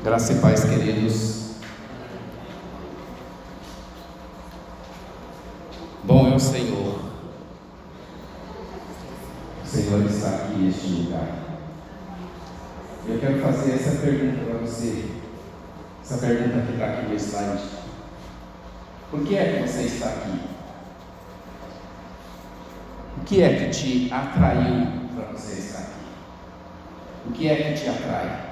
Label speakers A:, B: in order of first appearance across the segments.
A: Graça e paz, queridos. Bom é o Senhor. O Senhor está aqui neste lugar. Eu quero fazer essa pergunta para você. Essa pergunta que está aqui no slide. Por que é que você está aqui? O que é que te atraiu para você estar aqui? O que é que te atrai?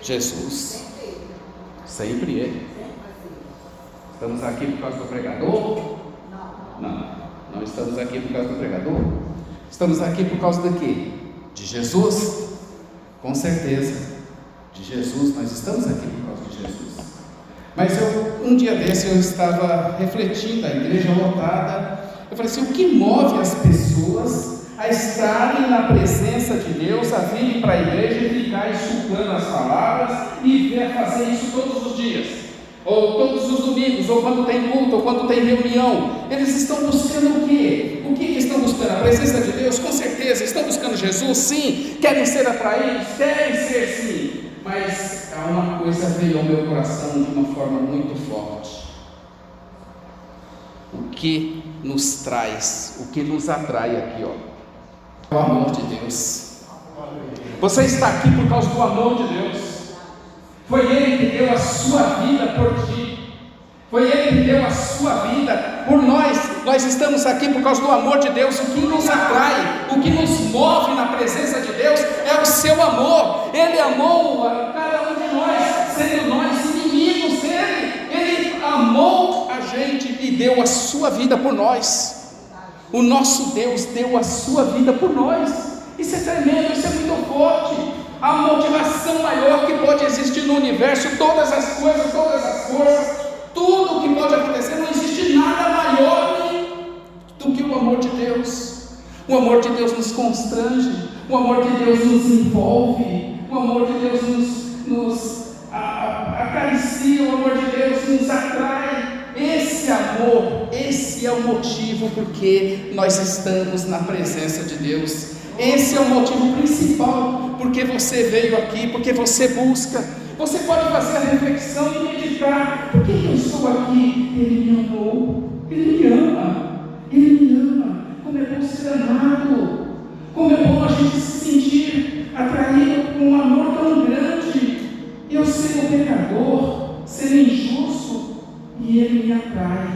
A: Jesus. Sempre Ele. Estamos aqui por causa do pregador? Não estamos aqui por causa do pregador. Estamos aqui por causa de quê? De Jesus? Com certeza. De Jesus, nós estamos aqui por causa de Jesus. Mas um dia desse eu estava refletindo, a igreja lotada. Eu falei assim: o que move as pessoas a estarem na presença de Deus, a virem para a igreja e ficar escutando as palavras e fazer isso todos os dias, ou todos os domingos, ou quando tem culto, ou quando tem reunião? Eles estão buscando o quê? O que estão buscando? A presença de Deus? Com certeza. Estão buscando Jesus? Sim. Querem ser atraídos? Querem ser, sim. Mas há uma coisa veio ao meu coração de uma forma muito forte. O que nos traz, o que nos atrai aqui, o amor de Deus. Você está aqui por causa do amor de Deus. Foi Ele que deu a sua vida por ti. Foi Ele que deu a sua vida por nós. Nós estamos aqui por causa do amor de Deus. O que nos atrai, o que nos move na presença de Deus é o seu amor. Ele amou a cada um de nós, sendo nós inimigos dele. Ele amou a gente e deu a sua vida por nós. O nosso Deus deu a sua vida por nós. Isso é tremendo, isso é muito forte. A motivação maior que pode existir no universo, todas as coisas, todas as forças, tudo que pode acontecer, não existe nada maior do que o amor de Deus. O amor de Deus nos constrange, o amor de Deus nos envolve, o amor de Deus nos acaricia, o amor de Deus nos atrai. Esse amor, esse é o motivo porque nós estamos na presença de Deus. Esse é o motivo principal porque você veio aqui, porque você busca. Você pode fazer a reflexão e meditar: por que eu estou aqui? Ele me amou, Ele me ama, Ele me ama. Como é bom ser amado, como é bom a gente se sentir atraído com um amor tão grande. Eu ser um pecador, ser injusto, e Ele me atrai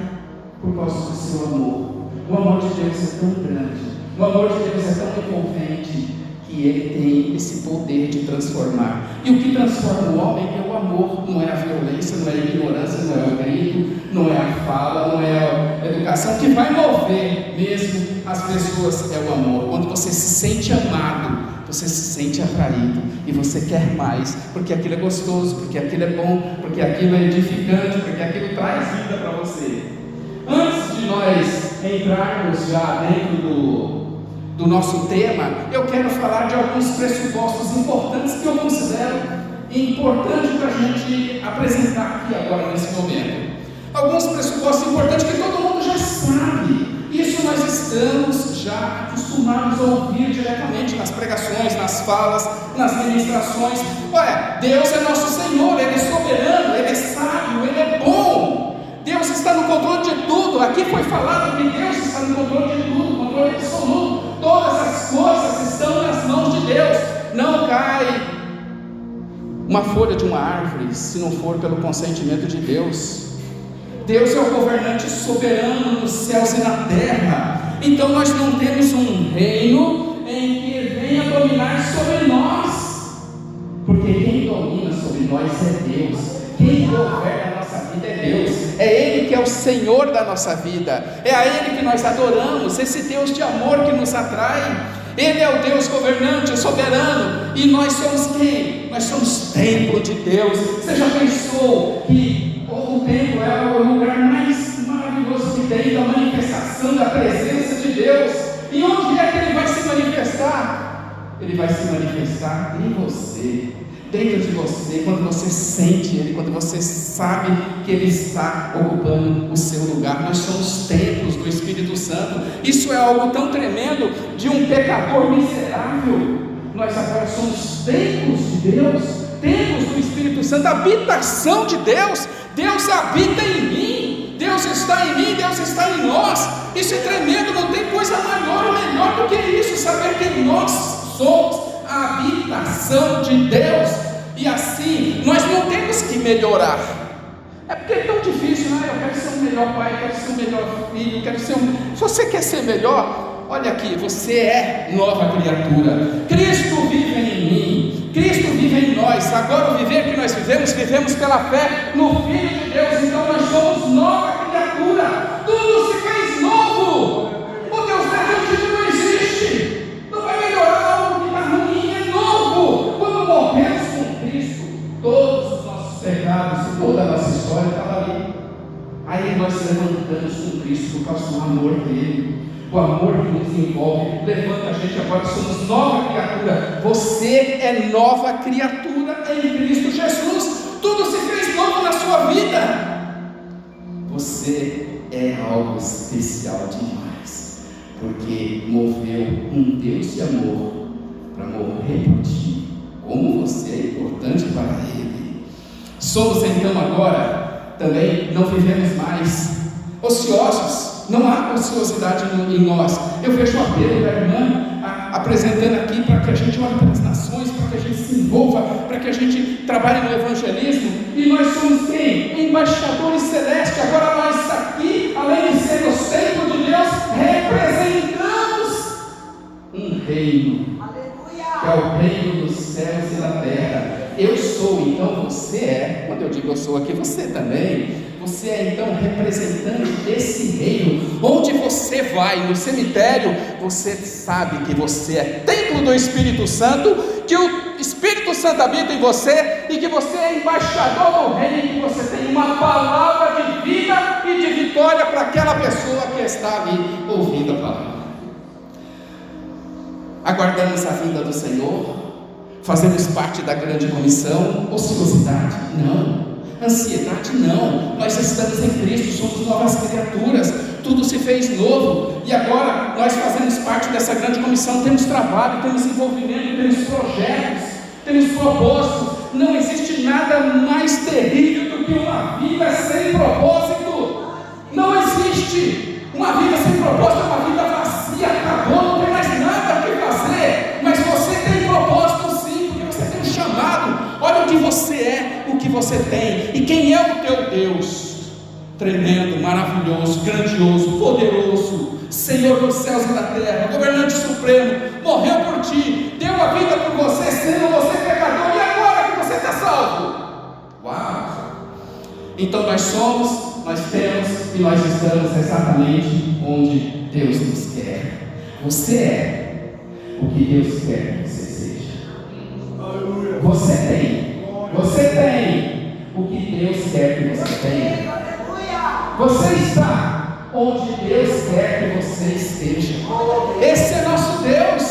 A: por causa do seu amor. O amor de Deus é tão grande, o amor de Deus é tão envolvente, que Ele tem esse poder de transformar. E o que transforma o homem é o amor, não é a violência, não é a ignorância, não é o grito, não é a fala, não é a educação. Que vai mover mesmo as pessoas é o amor. Quando você se sente amado, você se sente atraído e você quer mais, porque aquilo é gostoso, porque aquilo é bom, porque aquilo é edificante, porque aquilo traz vida para você. Antes de nós entrarmos já dentro do nosso tema, eu quero falar de alguns pressupostos importantes que eu considero importante para a gente apresentar aqui agora nesse momento. Alguns pressupostos importantes que todo mundo já sabe. Isso nós estamos já acostumados a ouvir diretamente nas pregações, nas falas, nas ministrações. Olha, Deus é nosso Senhor, Ele é soberano, Ele é sábio, Ele é bom. Deus está no controle de tudo. Aqui foi falado que Deus está no controle de tudo, controle absoluto. Todas as coisas estão nas mãos de Deus. Não cai uma folha de uma árvore se não for pelo consentimento de Deus. Deus é o governante soberano nos céus e na terra. Então nós não temos um reino em que Ele venha dominar sobre nós, porque quem domina sobre nós é Deus. Quem governa a nossa vida é Deus. É Ele que é o Senhor da nossa vida. É a Ele que nós adoramos, esse Deus de amor que nos atrai. Ele é o Deus governante, soberano. E nós somos quem? Nós somos templo de Deus. Você já pensou que o templo é o lugar mais maravilhoso que tem da manifestação da presença de Deus? E onde é que Ele vai se manifestar? Ele vai se manifestar em você, dentro de você, quando você sente Ele, quando você sabe que Ele está ocupando o seu lugar. Nós somos templos do Espírito Santo. Isso é algo tão tremendo de um pecador miserável. nós agora somos templos de Deus, templos do Espírito Santo, habitação de Deus. Deus habita em mim, Deus está em mim, Deus está em nós. Isso é tremendo, não tem coisa maior ou melhor do que isso, saber que nós somos a habitação de Deus. E assim, nós não temos que melhorar. É porque é tão difícil, né? Eu quero ser um melhor pai, eu quero ser um melhor filho, eu quero ser um... Se você quer ser melhor, olha aqui, você é nova criatura. Cristo vive em mim, Cristo vive em nós. Agora o viver que nós vivemos pela fé no Filho de Deus. Então nós somos nova criatura. Tudo se fez novo. O Deus da não existe. Não vai melhorar algo que está ruim, é novo. Quando morremos com Cristo, todos os nossos pecados, toda a nossa história estava ali. Aí nós levantamos com Cristo por causa do amor dele. O amor que nos envolve, levanta a gente. Agora somos nova criatura. Você é nova criatura em Cristo Jesus. Tudo se fez novo na sua vida. Você é algo especial demais, porque moveu um Deus de amor para morrer por ti. Como você é importante para Ele. Somos então agora, também não vivemos mais ociosos. Não há ociosidade em nós. Eu vejo o apelo da irmã apresentando aqui para que a gente olhe para as nações, para que a gente se envolva, para que a gente trabalhe no evangelismo. E nós somos quem? Embaixadores celestes. Agora nós aqui, além de ser o templo de Deus, representamos um reino. Que é o reino dos céus e da terra. Eu sou, então você é. Quando eu digo eu sou aqui, você também. Você é então representante desse reino. Onde você vai, no cemitério, você sabe que você é templo do Espírito Santo, que o Espírito Santo habita em você e que você é embaixador do reino, e que você tem uma palavra de vida e de vitória para aquela pessoa que está ali ouvindo a palavra. Aguardamos a vinda do Senhor, fazemos parte da grande comissão. Ociosidade? Não. Ansiedade? Não. Nós estamos em Cristo, somos novas criaturas, tudo se fez novo, e agora nós fazemos parte dessa grande comissão. Temos trabalho, temos envolvimento, temos projetos, temos propósitos. Não existe nada mais terrível do que uma vida sem propósito. Não existe. Uma vida sem propósito é uma vida vazia, acabou, não tem mais nada a que fazer. Mas você tem propósito sim, porque você tem um chamado. Olha o que você é, o que você tem, e quem é o teu Deus. Tremendo, maravilhoso, grandioso, poderoso, Senhor dos céus e da terra, governante supremo, morreu por ti, deu a vida por você, sendo você pecador, e agora que você está salvo. Uau! Então nós somos, nós temos e nós estamos exatamente onde Deus nos quer. Você é o que Deus quer que você seja. Você tem o que Deus quer que você tenha. Você está onde Deus quer que você esteja. Esse é nosso Deus,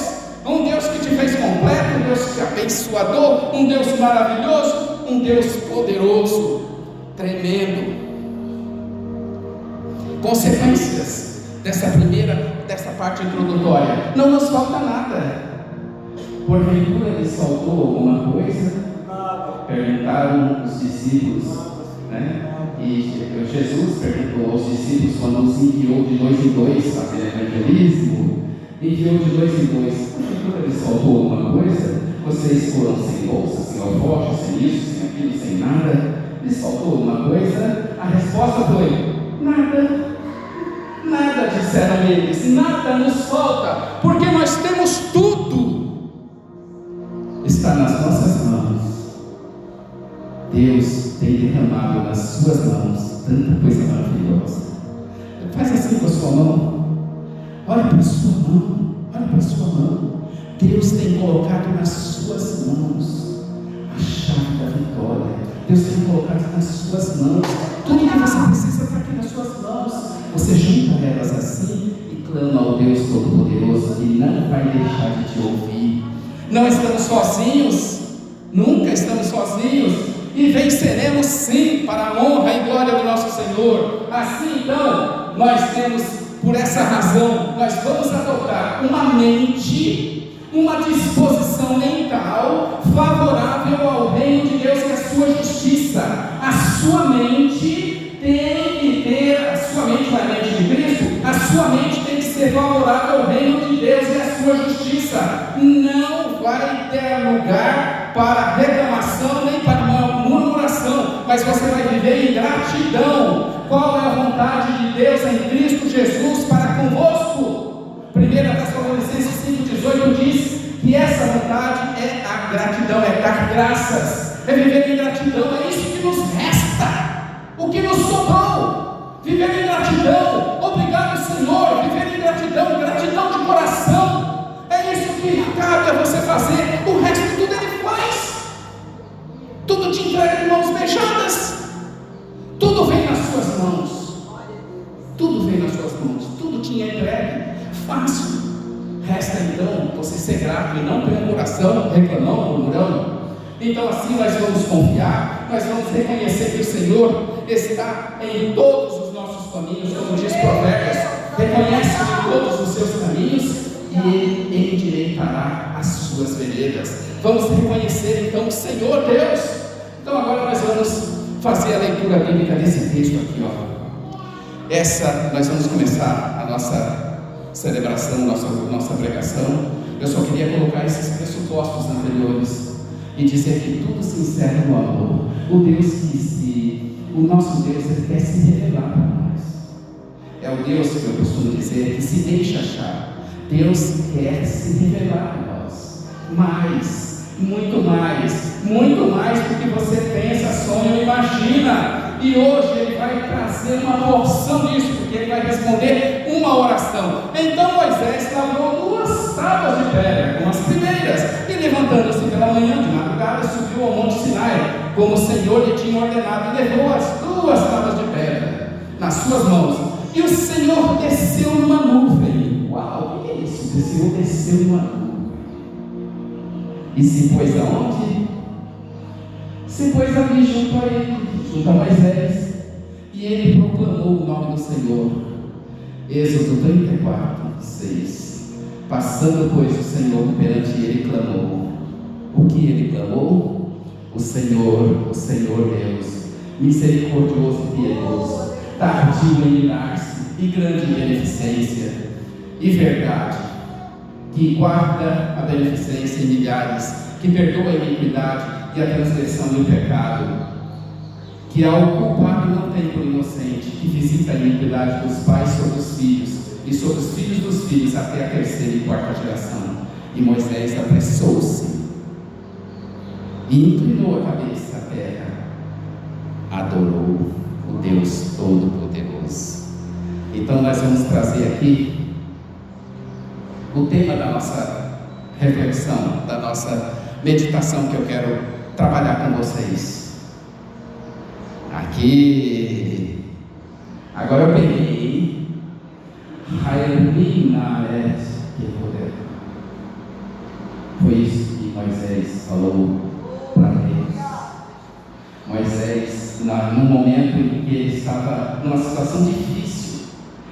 A: um Deus que te fez completo, um Deus que te abençoador, um Deus maravilhoso, um Deus poderoso, tremendo. Consequências dessa parte introdutória: não nos falta nada. Porventura lhes faltou alguma coisa? Perguntaram os discípulos, né? E Jesus perguntou aos discípulos quando os enviou de 2 em 2 fazer evangelismo. Enviou de 2 em 2. Porventura lhes faltou alguma coisa? Vocês foram sem bolsa, sem alforje, sem isso, sem aquilo, sem nada. Lhes faltou alguma coisa? A resposta foi: nada. Nada, disseram eles, nada nos falta, porque nós temos tudo. Está nas nossas mãos. Deus tem derramado nas suas mãos tanta coisa maravilhosa. Faz assim com a sua mão. Olha para a sua mão. Olha para a sua mão. Deus tem colocado nas suas mãos a chave da vitória. Deus tem colocado nas suas mãos. Tudo que você precisa está aqui nas suas mãos. Você junta elas assim e clama ao Deus Todo-Poderoso, que não vai deixar de te ouvir. Não estamos sozinhos, nunca estamos sozinhos, e venceremos sim, para a honra e glória do nosso Senhor. Assim então, nós temos, por essa razão, nós vamos adotar uma mente uma disposição mental favorável ao reino de Deus e à sua justiça. A sua mente tem que ter, a sua mente não é a mente de Cristo, a sua mente tem que ser favorável ao reino de Deus e à sua justiça. Não vai ter lugar para reclamação nem para uma murmuração, mas você vai viver em gratidão. Qual é a vontade de Deus em Cristo Jesus para convosco? 1 Tessalonicenses 5,18 diz que essa vontade é a gratidão, é dar graças, é viver em gratidão. É isso que nos resta, o que nos sobrou, viver em gratidão. Obrigado, Senhor, viver em gratidão, gratidão de coração. É isso que cabe a você fazer. O resto tudo Ele faz, tudo te entrega em mãos beijadas, tudo vem nas suas mãos, tudo vem nas suas mãos, tudo te entregue, fácil. Resta então você ser grato e não ter um coração reclamando, murmurando. Então assim nós vamos confiar, nós vamos reconhecer que o Senhor está em todos os nossos caminhos, como diz Provérbios, reconhece em todos os seus caminhos e Ele endireitará as suas veredas. Vamos reconhecer então o Senhor Deus. Então agora nós vamos fazer a leitura bíblica desse texto aqui, nós vamos começar a nossa celebração, nossa pregação. Eu só queria colocar esses pressupostos anteriores e dizer que tudo se encerra no amor. O nosso Deus, Ele quer se revelar para nós. É o Deus que eu costumo dizer que se deixa achar. Deus quer se revelar a nós, muito mais do que você pensa, sonha ou imagina. E hoje Ele vai trazer uma porção disso, porque Ele vai responder uma oração. Então Moisés lavrou 2 tábuas de pedra, como as primeiras, e levantando-se pela manhã de madrugada, subiu ao monte Sinai, como o Senhor lhe tinha ordenado, e levou as 2 tábuas de pedra nas suas mãos. E o Senhor desceu numa nuvem. Uau, o que é isso? O Senhor desceu numa nuvem. E se pôs aonde? Se pôs ali junto a ele, junto a Moisés, e ele proclamou o nome do Senhor. Êxodo 34:6. Passando, pois, o Senhor perante ele, clamou. O que ele clamou? O Senhor Deus, misericordioso e piedoso, tardio em irar-se e grande em beneficência e verdade, que guarda a beneficência em milhares, que perdoa a iniquidade e a transgressão e o pecado, que ao culpado não tem por inocente, que visita a iniquidade dos pais sobre os filhos e sobre os filhos dos filhos até a 3ª e 4ª geração. E Moisés apressou-se e inclinou a cabeça à terra, adorou o Deus Todo-Poderoso. Então nós vamos trazer aqui o tema da nossa reflexão, da nossa meditação, que eu quero trabalhar com vocês. Aqui, agora eu peguei foi isso que Moisés falou para eles. Moisés, num momento em que ele estava numa situação difícil,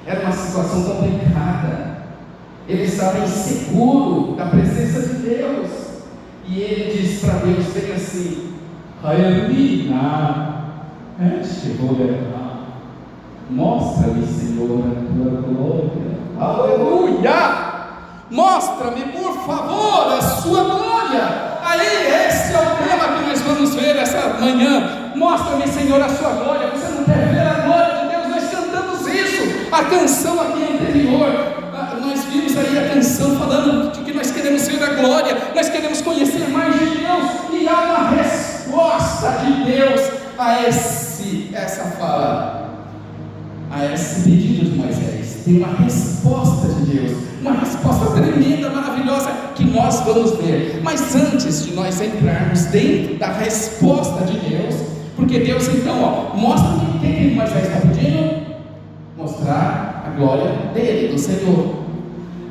A: era uma situação complicada, ele estava inseguro da presença de Deus, e ele diz para Deus bem assim: mostra-me, Senhor, a tua glória. Aleluia! Mostra-me, por favor, a sua glória. Aí, esse é o tema que nós vamos ver essa manhã. Mostra-me, Senhor, a sua glória. Você não quer ver a glória de Deus? Nós cantamos isso. A canção aqui anterior, nós vimos aí a canção falando de que nós queremos ver a glória, nós queremos conhecer mais de Deus, e há uma resposta de Deus a essa fala, a esse pedido de Moisés. Tem uma resposta de Deus, uma resposta tremenda, maravilhosa, que nós vamos ver. Mas antes de nós entrarmos dentro da resposta de Deus, porque Deus então, mostra-me o que Moisés está pedindo? Mostrar a glória dele, do Senhor.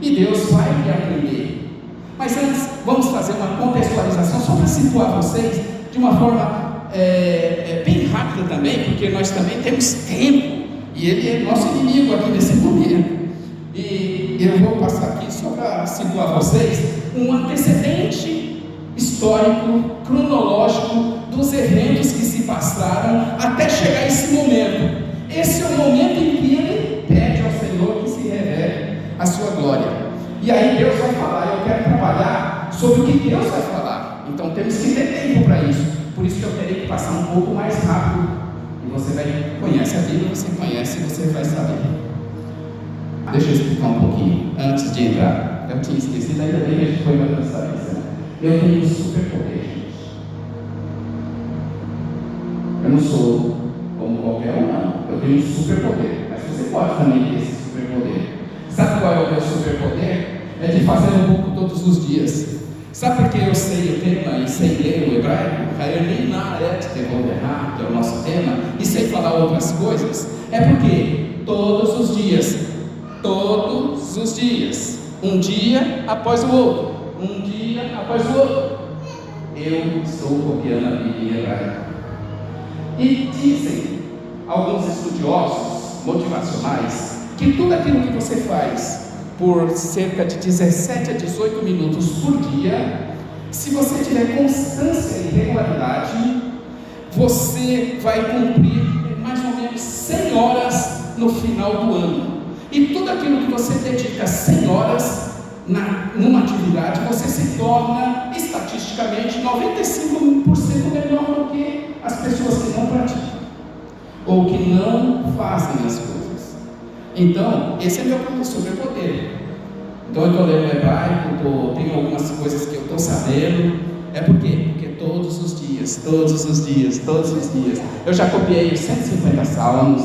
A: E Deus vai lhe atender. Mas antes, vamos fazer uma contextualização, só para situar vocês, de uma forma bem rápida também, porque nós também temos tempo, e ele é nosso inimigo aqui nesse momento. E eu vou passar aqui só para situar vocês um antecedente histórico, cronológico dos eventos que se passaram até chegar esse momento. Esse é o momento em que ele pede ao Senhor que se revele a sua glória. E aí Deus vai falar. Eu quero trabalhar sobre o que Deus vai falar. Então temos que ter tempo para isso. Por isso que eu terei que passar um pouco mais rápido. E você conhece a Bíblia, você conhece, você vai saber. Deixa eu explicar um pouquinho antes de entrar. Eu tinha esquecido, ainda bem que a gente foi para transparência. Eu tenho um superpoder, gente. Eu não sou como qualquer um, não. Eu tenho um superpoder. Mas você pode também ter esse superpoder. Sabe qual é o meu superpoder? É de fazer um pouco todos os dias. Sabe por que eu sei o tema e sei ler o hebraico? Que é o nosso tema, e sei falar outras coisas? É porque todos os dias, um dia após o outro, eu estou copiando a Bíblia em hebraico. E dizem alguns estudiosos motivacionais que tudo aquilo que você faz por cerca de 17 a 18 minutos por dia, se você tiver constância e regularidade, você vai cumprir mais ou menos 100 horas no final do ano. E tudo aquilo que você dedica 100 horas numa atividade, você se torna estatisticamente 95% melhor do que as pessoas que não praticam ou que não fazem as coisas. Então, esse é meu superpoder. Então eu estou lendo hebraico, tenho algumas coisas que eu estou sabendo. É por quê? Porque todos os dias, eu já copiei os 150 salmos,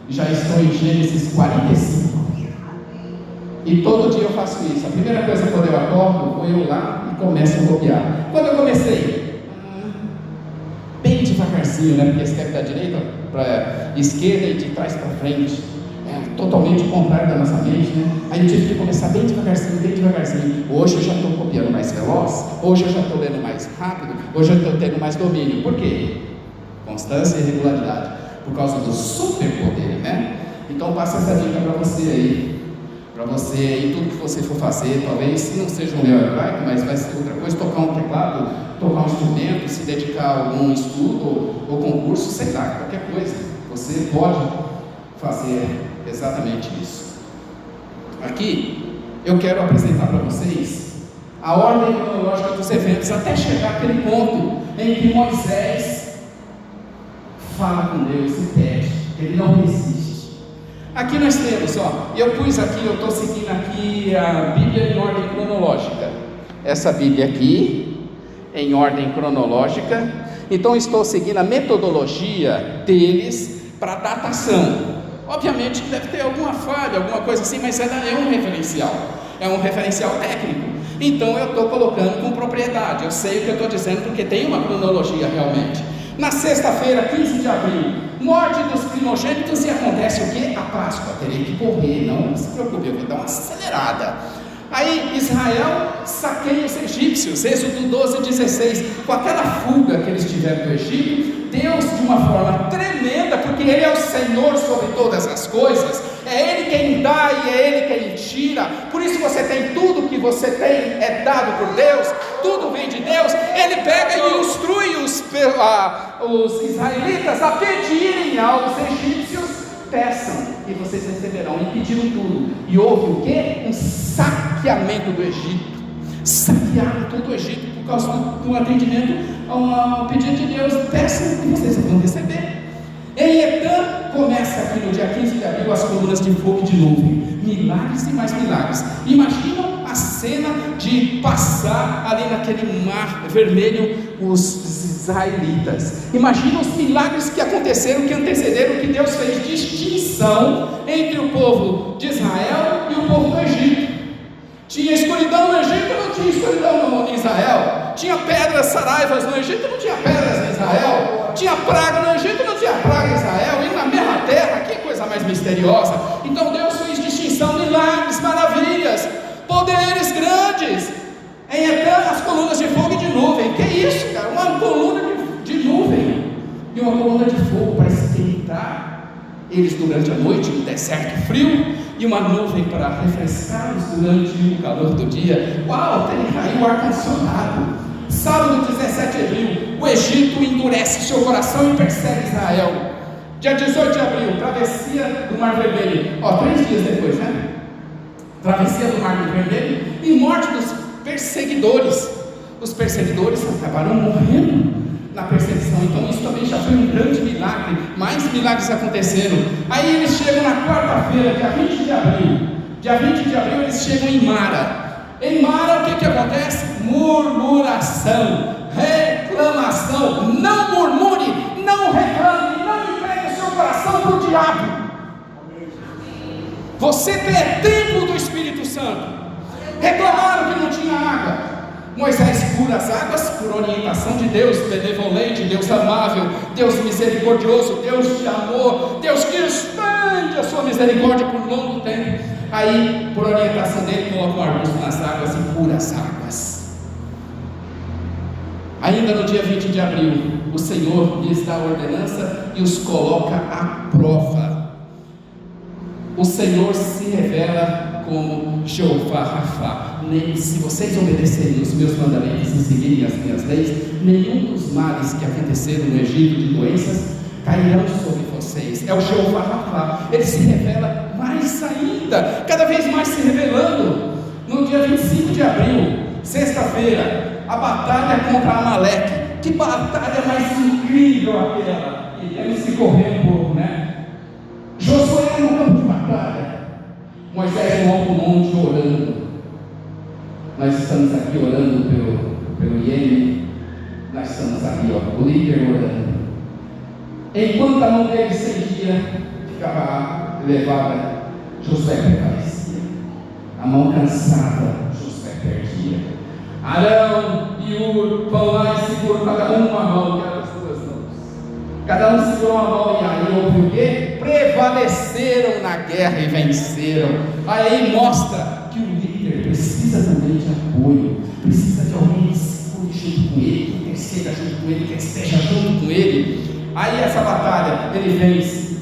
A: já estou em Gênesis 45. E todo dia eu faço isso. A primeira coisa quando eu acordo, vou eu lá e começo a copiar. Quando eu comecei, bem devagarzinho, né? Porque escreve da direita para esquerda e de trás para frente. Totalmente contrário da nossa mente, né? Aí eu tive que começar bem devagarzinho. Hoje eu já estou copiando mais veloz, hoje eu já estou lendo mais rápido, hoje eu estou tendo mais domínio. Por quê? Constância e regularidade, por causa do superpoder, né? Então passa essa dica para você aí, em tudo que você for fazer. Talvez não seja um hebraico, mas vai ser outra coisa, tocar um teclado, tocar um instrumento, se dedicar a algum estudo ou concurso, sei lá, qualquer coisa. Você pode fazer exatamente isso. Aqui eu quero apresentar para vocês a ordem cronológica dos eventos até chegar àquele ponto em que Moisés fala com Deus e pede, ele não resiste. Aqui nós temos, eu estou seguindo aqui a Bíblia em ordem cronológica. Essa Bíblia aqui em ordem cronológica. Então estou seguindo a metodologia deles para datação. Obviamente deve ter alguma falha, alguma coisa assim, mas ela é um referencial técnico. Então eu estou colocando com propriedade, eu sei o que eu estou dizendo porque tem uma cronologia realmente. Na sexta-feira, 15 de abril, morte dos primogênitos, e acontece o que? A Páscoa. Terei que correr, não se preocupe, eu vou dar uma acelerada. Aí Israel saqueia os egípcios, Êxodo 12:16, com aquela fuga que eles tiveram do Egito. Deus, de uma forma tremenda, porque Ele é o Senhor sobre todas as coisas, é Ele quem dá e é Ele quem tira. Por isso você tem tudo que você tem, é dado por Deus, tudo vem de Deus. Ele pega e instrui os israelitas a pedirem aos egípcios: peçam e vocês receberão. E pediram tudo, e houve o que? Um saqueamento do Egito. Saquearam todo o Egito por causa do atendimento ao pedido de Deus: peçam e vocês vão receber. Em Etã, começa aqui no dia 15 de abril as colunas de fogo e de nuvem, milagres e mais milagres. Imaginam a cena de passar ali naquele mar vermelho os israelitas. Imagina os milagres que aconteceram, que antecederam, que Deus fez distinção entre o povo de Israel e o povo do Egito. Tinha escuridão no Egito, não tinha escuridão em Israel. Tinha pedras saraivas no Egito, não tinha pedras em Israel. Tinha praga no Egito, não tinha praga em Israel. E na mesma terra, que coisa mais misteriosa. Então Deus fez distinção, milagres, maravilhas, poderes grandes. Em Etã, as colunas de fogo e de nuvem. Que isso, cara? Uma coluna de nuvem e uma coluna de fogo para esquentar eles durante a noite no deserto frio, e uma nuvem para refrescá-los durante o calor do dia. Uau, até caiu o ar-condicionado. Sábado 17 de abril, o Egito endurece seu coração e persegue Israel. Dia 18 de abril, travessia do Mar Vermelho. 3 dias depois, né? Travessia do Mar Vermelho e morte dos perseguidores. Os perseguidores acabaram morrendo na perseguição. Então isso também já foi um grande milagre. Mais milagres aconteceram. Aí eles chegam na quarta-feira, dia 20 de abril. Dia 20 de abril eles chegam em Mara. Em Mara, o que acontece? Murmuração, reclamação. Não murmure, não reclame, não entregue o seu coração para o diabo. Você é templo do Espírito Santo. Reclamaram que não tinha água. Moisés cura as águas por orientação de Deus benevolente, Deus amável, Deus misericordioso, Deus de amor, Deus que expande a sua misericórdia por longo tempo. Aí, por orientação dele, coloca um arbusto nas águas e cura as águas. Ainda no dia 20 de abril, o Senhor lhes dá a ordenança e os coloca à prova. O Senhor se revela como Jeová Rafá. Se vocês obedecerem os meus mandamentos e seguirem as minhas leis, nenhum dos males que aconteceram no Egito de doenças cairão sobre vocês. É o Jeová Rafá. Ele se revela mais ainda, cada vez mais se revelando. No dia 25 de abril, sexta-feira, a batalha contra Amaleque. Que batalha mais incrível aquela! E temos que correr um pouco, né? Josué no campo de batalha, Moisés no alto monte orando. Nós estamos aqui orando pelo Iêmen. Nós estamos aqui, o líder orando. Enquanto a mão dele estendia, ficava elevada, Josué prevalecia. A mão cansada, Josué perdia. Arão e Ur vão lá e seguram cada um uma mão, que eram as duas mãos. Cada um segurou uma mão, e aí houve o quê? Prevaleceram na guerra e venceram. Aí mostra que o líder precisa também de apoio, precisa de alguém que segure junto com ele, que interceda junto com ele, que esteja junto com ele. Aí essa batalha ele vence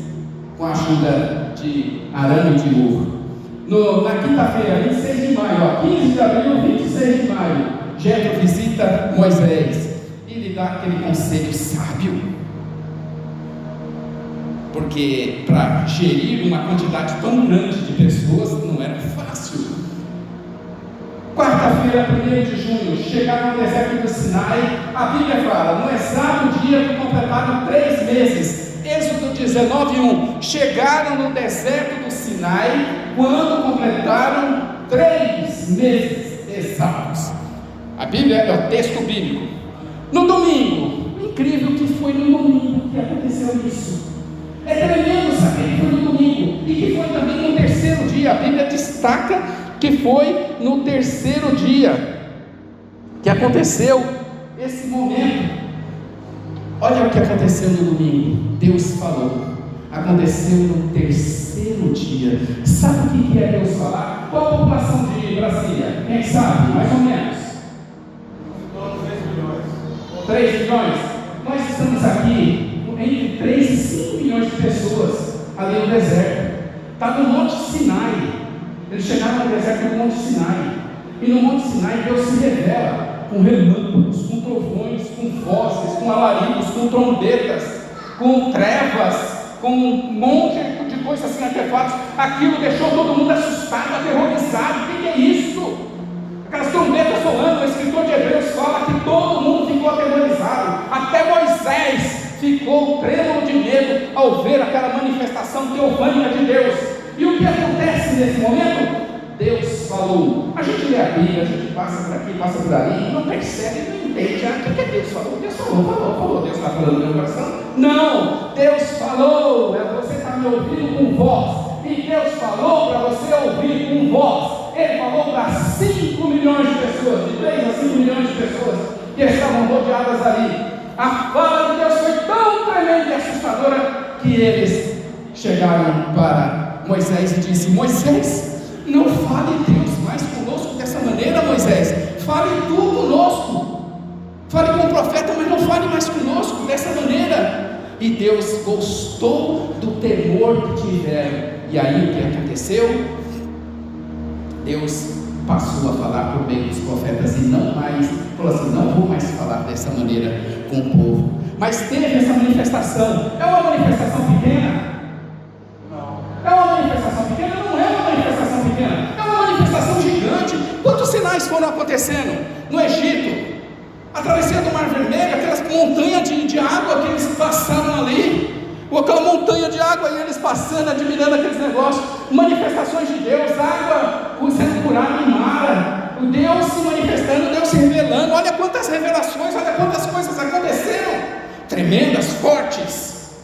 A: com a ajuda de Arão e de Ur. Na quinta-feira, 26 de maio, 15 de abril, 26 de maio, Jetro visita Moisés e lhe dá aquele conselho sábio. Porque para gerir uma quantidade tão grande de pessoas não era fácil. Quarta-feira, 1º de junho, chegaram no deserto do Sinai. A Bíblia fala, no exato dia que completaram 3 meses. Êxodo 19:1. Chegaram no deserto do Sinai quando completaram 3 meses exatos. A Bíblia é o texto bíblico. No domingo, incrível que foi no domingo que aconteceu isso. É tremendo saber que foi no domingo e que foi também no terceiro dia. A Bíblia destaca que foi no terceiro dia que aconteceu esse momento. Olha o que aconteceu no domingo. Deus falou. Aconteceu no terceiro dia. Sabe o que é Deus falar? Qual a população de Brasília? Quem sabe? Mais ou menos 3 milhões. Nós estamos aqui entre 3 e 5 milhões de pessoas ali no deserto. Está no Monte Sinai. Eles chegaram no deserto do Monte Sinai. E no Monte Sinai Deus se revela com relâmpagos, com trovões, com vozes, com alaridos, com trombetas, com trevas, com um monte de coisas assim, artefatos. Aquilo deixou todo mundo assustado, aterrorizado. O que é isso? Aquelas trombetas soando. O escritor de Hebreus fala que todo mundo ficou aterrorizado. Até Moisés ficou trêmulo de medo ao ver aquela manifestação teofânica de Deus. E o que acontece nesse momento? Deus falou. A gente lê a Bíblia, a gente passa por aqui, passa por ali, não percebe, não entende. O que Deus falou? Deus falou. Deus está falando no meu coração? Não, Deus falou. Você está me ouvindo com voz. E Deus falou para você ouvir com voz. Ele falou para 5 milhões de pessoas, de 3 a 5 milhões de pessoas que estavam rodeadas ali. A fala de Deus foi tão tremenda e assustadora que eles chegaram para Moisés e disse: Moisés, não fale Deus mais conosco dessa maneira, Moisés. Fale tu conosco. Fale com o profeta, mas não fale mais conosco dessa maneira. e Deus gostou do temor que tiveram. E aí o que aconteceu? Deus passou a falar por meio dos profetas e não mais, falou assim: não vou mais falar dessa maneira com o povo. Mas teve essa manifestação. É uma manifestação pequena? Não. É uma manifestação pequena? Não é uma manifestação pequena, é uma manifestação gigante. Quantos sinais foram acontecendo no Egito? A travessia do Mar Vermelho, aquelas montanhas de água que eles passaram ali, ou aquela montanha de água e eles passando, admirando aqueles negócios, manifestações de Deus, água sendo curada em Mara, o Deus se manifestando, Deus se revelando. Olha quantas revelações, olha quantas coisas aconteceram, tremendas, fortes.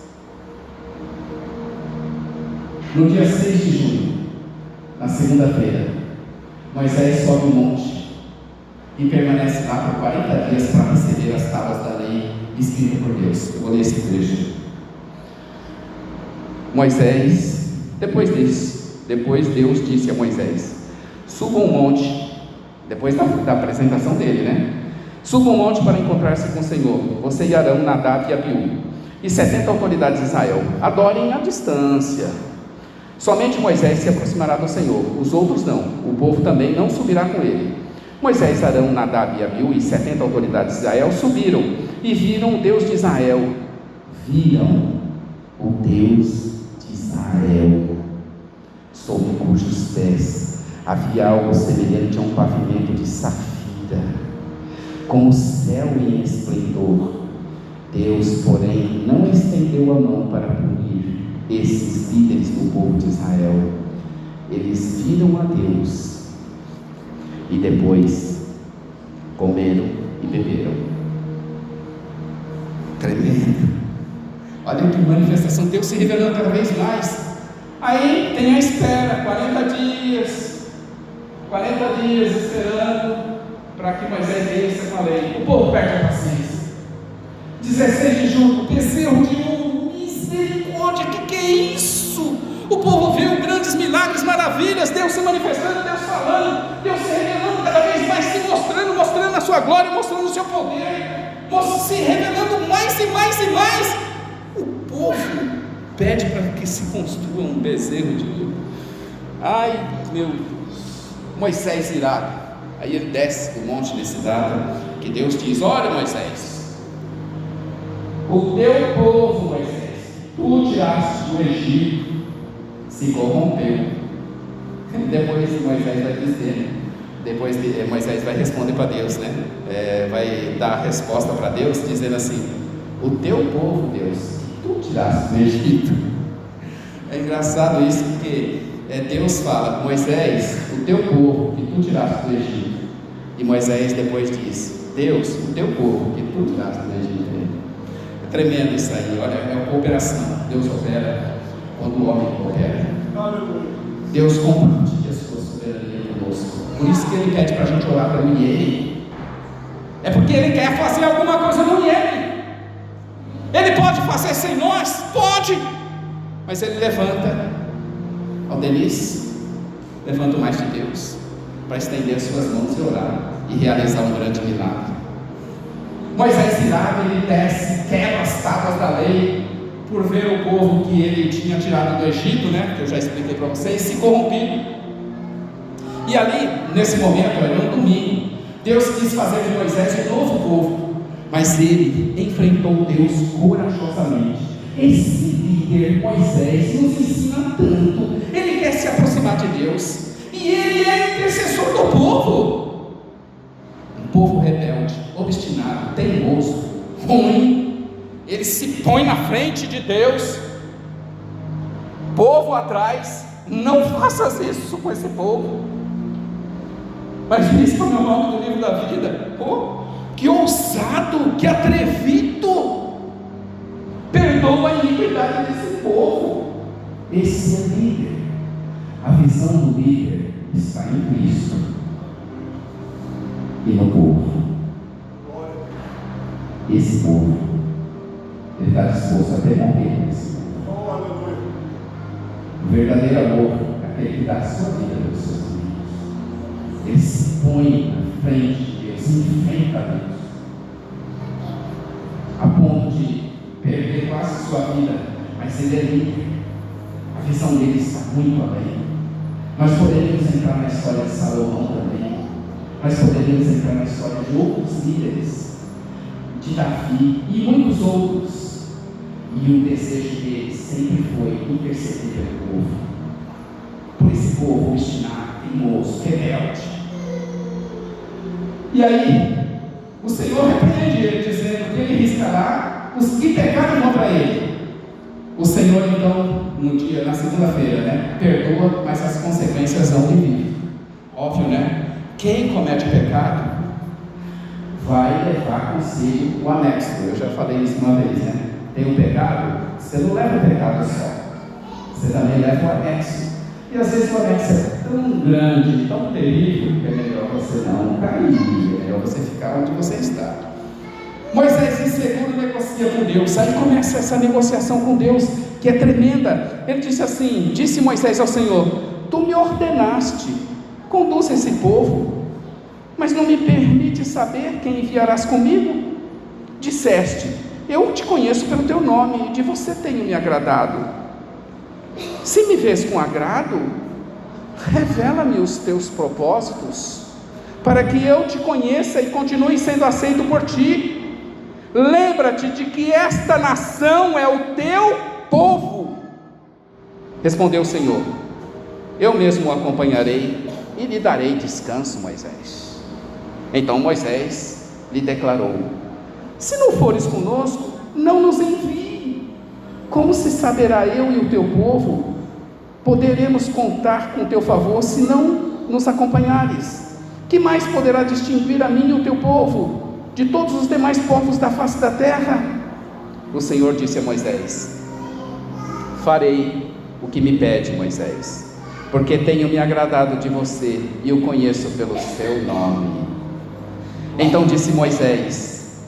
A: No dia 6 de junho, na segunda-feira, Moisés sobe o monte e permanece lá por 40 dias para receber as tábuas da lei escrita por Deus. Eu vou ler esse trecho. Moisés, depois Deus disse a Moisés: suba um monte, depois da apresentação dele, né? Suba um monte para encontrar-se com o Senhor, você e Arão, Nadab e Abiú, e 70 autoridades de Israel. Adorem à distância. Somente Moisés se aproximará do Senhor, os outros não, o povo também não subirá com ele. Moisés, Arão, Nadab e Abiú e 70 autoridades de Israel subiram e viram o Deus de Israel. Viram o Deus de Israel, sob cujos pés havia algo semelhante a um pavimento de safira, com o céu em esplendor. Deus, porém, não estendeu a mão para punir esses líderes do povo de Israel. Eles viram a Deus e depois comeram e beberam. Tremendo. Olha que manifestação, Deus se revelando cada vez mais. Aí tem a espera, 40 dias esperando para que Moisés desça com a lei. O povo perde a paciência. 16 de julho, bezerro de ouro, misericórdia, que é isso? O povo viu grandes milagres, maravilhas, Deus se manifestando, Deus falando, Deus se revelando cada vez mais, se mostrando a sua glória, mostrando o seu poder, se revelando mais e mais e mais. O povo pede para que se construa um bezerro de ouro. Ai meu Deus, Moisés irado. Aí ele desce do monte nesse data, que Deus diz: olha Moisés, o teu povo, Moisés, tu tiraste do Egito, se corrompeu. Depois Moisés vai dizer, Moisés vai responder para Deus, né? Vai dar a resposta para Deus, dizendo assim: o teu povo, Deus, tu tiraste do Egito. É engraçado isso, porque Deus fala: Moisés, o teu povo que tu tiraste do Egito. E Moisés depois diz: Deus, o teu povo que tu tiraste do Egito. É tremendo isso aí, olha, é uma cooperação. Deus opera quando o homem coopera. Deus compartilha a sua soberania conosco. Por isso que Ele pede para a gente orar pelo Iêmen. É porque Ele quer fazer alguma coisa no Iêmen. Ele pode fazer sem nós? Pode. Mas Ele levanta Aldenice, levanta o mais de Deus para estender as suas mãos e orar e realizar um grande milagre. Moisés irado, ele desce, quebra as tábuas da lei, por ver o povo que ele tinha tirado do Egito, né, que eu já expliquei para vocês, se corrompido. E ali, nesse momento, era um domingo, Deus quis fazer de Moisés um novo povo, mas ele enfrentou Deus corajosamente. Esse líder, Moisés, nos ensina tanto. Ele quer se aproximar de Deus, e ele é intercessor do povo. Um povo rebelde, obstinado, teimoso, ruim. Ele se põe na frente de Deus. Povo atrás, não faças isso com esse povo. Mas isso é o nome do livro da vida. Que ousado, que atrevido. Perdoa a iniquidade desse povo. Esse é o líder. A visão do líder está em Cristo e no povo. Esse povo, ele está disposto a até morrer por esse povo. O verdadeiro amor é aquele que dá a sua vida pelos seus amigos. Ele se põe na frente de Deus, enfrenta a Deus, a ponto de perder quase sua vida, mas ele é livre. A visão dele está muito além. Nós poderíamos entrar na história de Salomão também. Nós poderíamos entrar na história de outros líderes, de Davi e muitos outros. E o desejo dele sempre foi interceder pelo povo, por esse povo obstinado, teimoso, rebelde. E aí, o Senhor repreende ele, dizendo que ele riscará os que pecaram contra ele. O Senhor, então, na segunda-feira, perdoa, mas as consequências vão de vir. Óbvio, Quem comete pecado vai levar consigo o anexo. Eu já falei isso uma vez, Tem um pecado, você não leva o pecado só, você também leva o anexo. E às vezes o anexo é tão grande, tão terrível, que é melhor você não cair, é melhor você ficar onde você está. Moisés, inseguro, negocia com Deus. Aí começa essa negociação com Deus, que é tremenda. Ele disse assim: disse Moisés ao Senhor: tu me ordenaste, conduz esse povo, mas não me permite saber quem enviarás comigo. Disseste: eu te conheço pelo teu nome, e de você tenho me agradado. Se me vês com agrado, revela-me os teus propósitos, para que eu te conheça e continue sendo aceito por ti. Lembra-te de que esta nação é o teu povo. Respondeu o Senhor: eu mesmo o acompanharei e lhe darei descanso, Moisés. Então Moisés lhe declarou: se não fores conosco, não nos envie. Como se saberá eu e o teu povo? Poderemos contar com teu favor se não nos acompanhares. Que mais poderá distinguir a mim e o teu povo de todos os demais povos da face da terra? O Senhor disse a Moisés: farei o que me pede, Moisés, porque tenho me agradado de você e o conheço pelo seu nome. Então disse Moisés: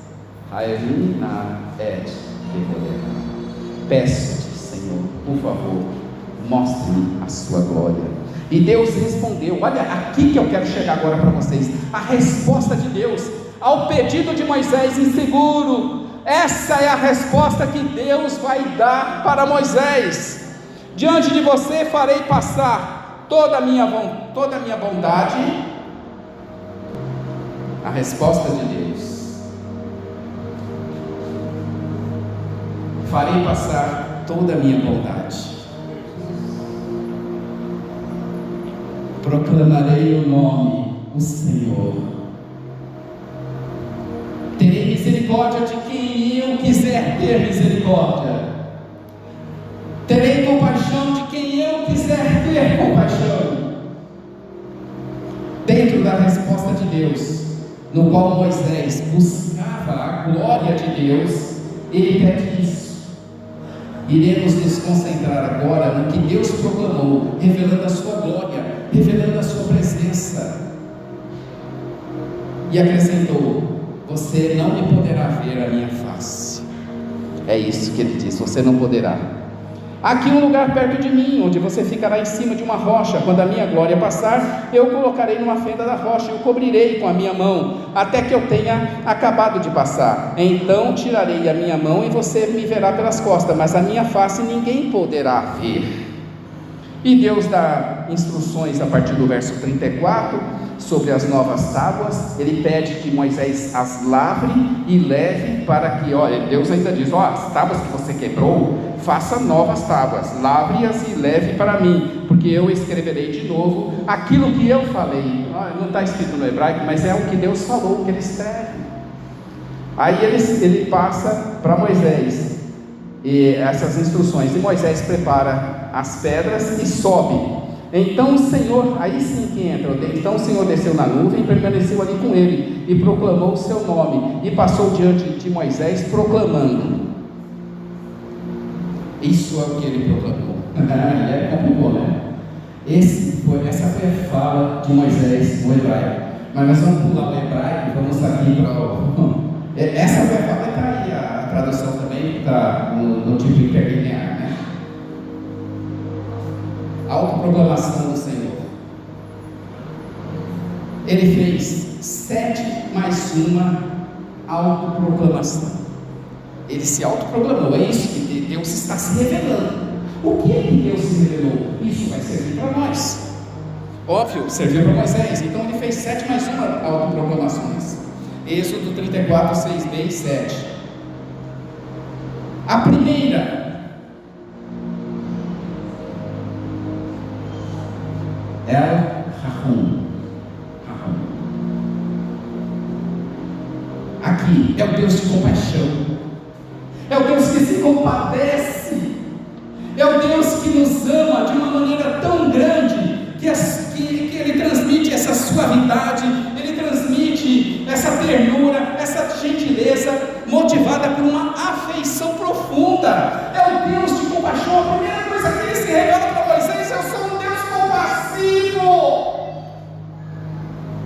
A: peço-te, Senhor, por favor, mostre-me a sua glória. E Deus respondeu. Olha aqui que eu quero chegar agora para vocês, a resposta de Deus ao pedido de Moisés inseguro. Essa é a resposta que Deus vai dar para Moisés: diante de você farei passar toda a minha bondade. A resposta de Deus: farei passar toda a minha bondade, proclamarei o nome, o Senhor, terei misericórdia de quem eu quiser ter misericórdia, terei compaixão de quem eu quiser ter compaixão. Dentro da resposta de Deus, no qual Moisés buscava a glória de Deus, ele pede isso. Iremos nos concentrar agora no que Deus proclamou, revelando a sua glória, revelando a sua presença. E acrescentou: você não me poderá ver a minha face. É isso que ele diz: você não poderá. Aqui um lugar perto de mim, onde você ficará em cima de uma rocha. Quando a minha glória passar, eu o colocarei numa fenda da rocha e o cobrirei com a minha mão, até que eu tenha acabado de passar. Então tirarei a minha mão e você me verá pelas costas, mas a minha face ninguém poderá ver. E Deus dá instruções a partir do verso 34 sobre as novas tábuas. Ele pede que Moisés as lavre e leve para que, Deus ainda diz: as tábuas que você quebrou, faça novas tábuas, lavre-as e leve para mim, porque eu escreverei de novo aquilo que eu falei. Não está escrito no hebraico, mas é o que Deus falou, que ele escreve. Aí ele passa para Moisés essas instruções, e Moisés prepara as pedras e sobe. Então o Senhor, aí sim que entra, então o Senhor desceu na nuvem e permaneceu ali com ele, e proclamou o seu nome, e passou diante de Moisés proclamando. Isso é o que ele proclamou. Complicou, essa foi a fala de Moisés no hebraico. Mas nós vamos pular o hebraico, vamos aqui para o... Essa foi a fala, está aí a tradução também, está no tipo interlinear, A autoproclamação do Senhor. Ele fez 7 mais uma autoproclamação. Ele se autoproclamou. É isso que Deus está se revelando. O que é que Deus se revelou? Isso vai servir para nós. Óbvio, serviu para Moisés. Então ele fez 7 mais 1 autoproclamações. Êxodo 34, 6b e 7. A primeira El Rahum. Aqui é o Deus de compaixão, é o Deus que se compadece, é o Deus que nos ama de uma maneira tão grande que Ele transmite essa suavidade, Ele transmite essa ternura, essa gentileza, motivada por uma afeição profunda. É o Deus de compaixão. A primeira coisa que Ele se revela para Moisés: eu sou um Deus compassivo.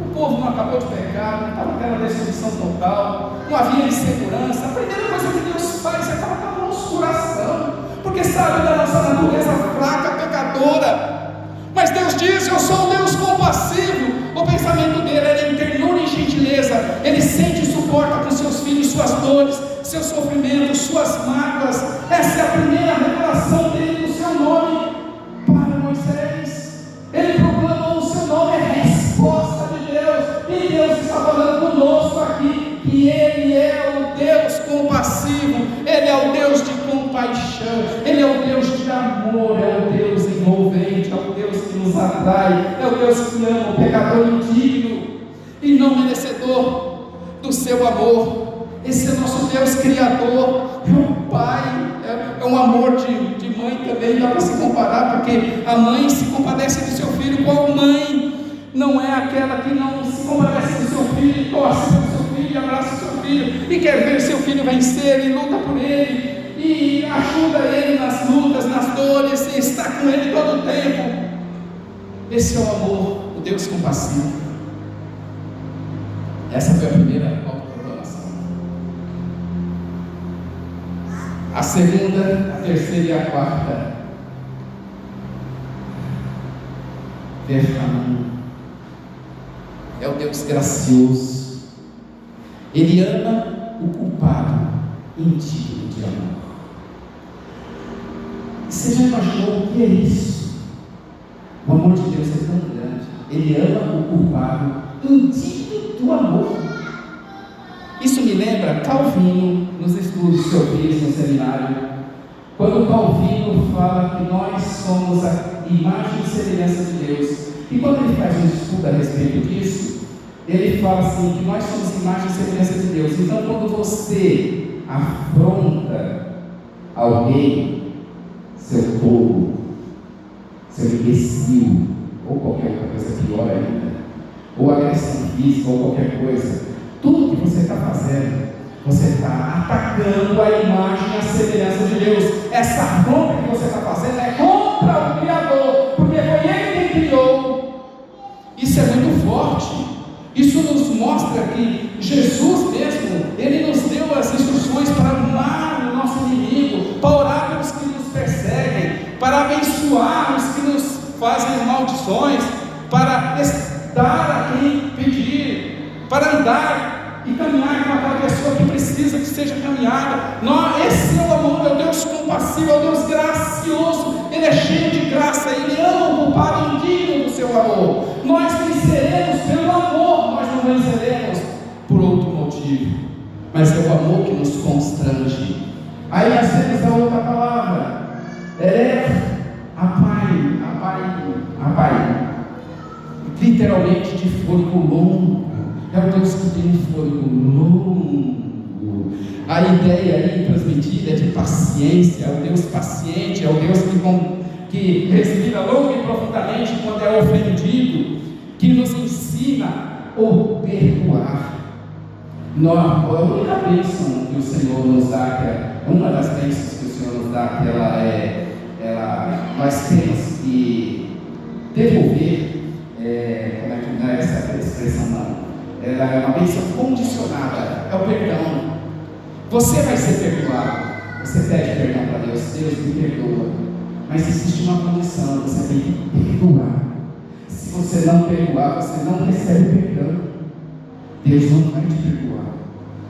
A: O povo não acabou de pecar, não estava naquela destruição total, não havia insegurança. A primeira coisa que Deus faz é colocar a nosso coração, porque sabe da nossa natureza fraca, pecadora. Mas Deus diz: eu sou um Deus compassivo. O pensamento dele era em ternura e gentileza. Ele sente e suporta com seus filhos suas dores, seus sofrimentos, suas mágoas. Essa é a primeira revelação dele do seu nome para Moisés. Ele proclamou o seu nome, é resposta de Deus. E Deus está falando conosco aqui que Ele é o Deus compassivo, Ele é o Deus de compaixão, Ele é o Deus de amor, é o Deus envolvente, é o Deus que nos atrai, é o Deus que ama o pecador indigno e não merecedor do seu amor. Esse é nosso Deus criador, é um Pai, é um amor de mãe também, dá para se comparar, porque a mãe se compadece do seu filho. Qual mãe não é aquela que não se compadece do seu filho, e torce pelo seu filho, e abraça o seu filho, e quer ver seu filho vencer, e luta por ele, e ajuda ele nas lutas, nas dores, e está com ele todo o tempo? Esse é o amor, o Deus compassivo. Essa foi a primeira autoproclamação. A segunda, a terceira e a quarta. É o Deus gracioso. Ele ama o culpado indigno de amor. Você já imaginou o que é isso? O amor de Deus é tão grande. Ele ama o culpado indigno do amor. Isso me lembra Calvino, nos estudos que eu fiz no seminário, quando Calvino fala que nós somos a imagem e semelhança de Deus. E quando ele faz um estudo a respeito disso, ele fala assim, que nós somos imagem e semelhança de Deus. Então, quando você afronta alguém, seu tolo, seu imbecil, ou qualquer outra coisa pior ainda, ou agressão física, ou qualquer coisa, tudo que você está fazendo, você está atacando a imagem e a semelhança de Deus. Essa afronta que você está fazendo é contra o Criador, porque foi Ele quem criou. Isso é muito forte. Isso nos mostra que Jesus mesmo, Ele nos deu as instruções para amar o nosso inimigo, para orar pelos que nos perseguem, para abençoar os que nos fazem maldições, para dar a quem pedir, para andar e caminhar com aquela pessoa que precisa que seja caminhada. Esse é o amor, é o Deus compassivo, é o Deus gracioso. Ele é cheio de graça, Ele ama o culpado indigno do seu amor. Nós venceremos pelo amor, nós não venceremos por outro motivo, mas é o amor que nos constrange. Aí nós temos a outra palavra, apai, literalmente de fôlego longo. É o Deus que tem um fôlego longo. A ideia aí transmitida é de paciência, é o Deus paciente, é o Deus que respira longo e profundamente quando é ofendido, que nos ensina a perdoar. A única bênção que o Senhor nos dá, uma das bênçãos que o Senhor nos dá, nós temos que devolver, como é que não é essa expressão não? Ela é uma bênção condicionada, é o perdão. Você vai ser perdoado, você pede perdão para Deus, Deus me perdoa, mas existe uma condição, você tem que perdoar. Se você não perdoar, você não recebe perdão. Deus não vai te perdoar.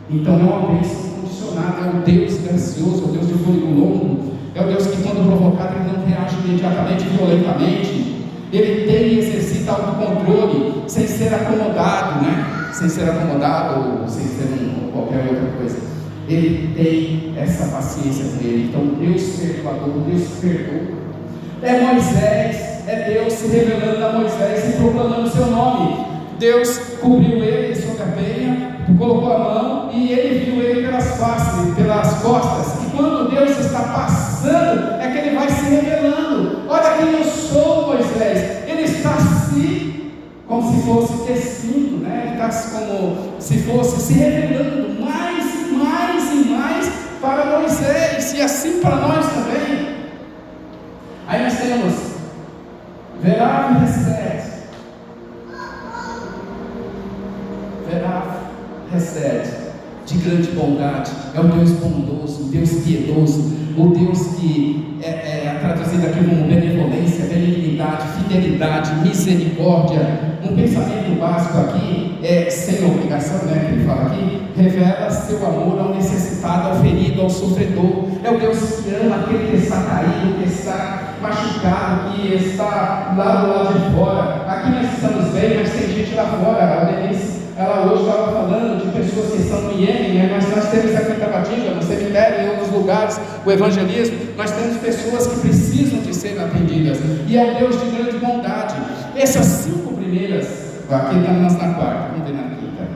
A: Então é uma bênção condicionada. obstinado, é o Deus gracioso, é o Deus de fôlego longo, é o Deus que, quando provocado, Ele não reage imediatamente, violentamente. Ele tem e exercita autocontrole, sem ser acomodado, né? Sem ser acomodado ou sem ser qualquer outra coisa. Ele tem essa paciência com ele. Então, Deus perdoador, Deus perdoa. É Moisés, é Deus se revelando a Moisés e proclamando o seu nome. Deus cobriu ele sob a penha, colocou a mão e ele viu ele pelas costas. E quando Deus está passando, é que ele vai se revelando. Olha quem eu sou, Moisés. Ele está assim, como se fosse despindo, né? Ele está como se fosse se revelando mais e mais e mais para Moisés, e assim para nós também. Aí nós temos Verá e recebe. Recebe de grande bondade, é o Deus bondoso, o Deus piedoso, o Deus que é traduzido aqui como benevolência, benignidade, fidelidade, misericórdia. Um pensamento básico aqui, sem obrigação, né, que ele fala aqui, revela seu amor ao necessitado, ao ferido, ao sofredor. É o Deus que ama aquele que está caído, que está machucado, que está lá do lado de fora. Aqui nós estamos bem, mas tem gente lá fora. A Denise, ela hoje estava falando de pessoas que estão no Iêmen, né? Mas nós temos aqui em Tabatinga, no cemitério, em outros lugares, o evangelismo. Nós temos pessoas que precisam de serem atendidas, e é um Deus de grande bondade. Essas 5 primeiras, aqui estamos na quarta, vamos ver na quinta.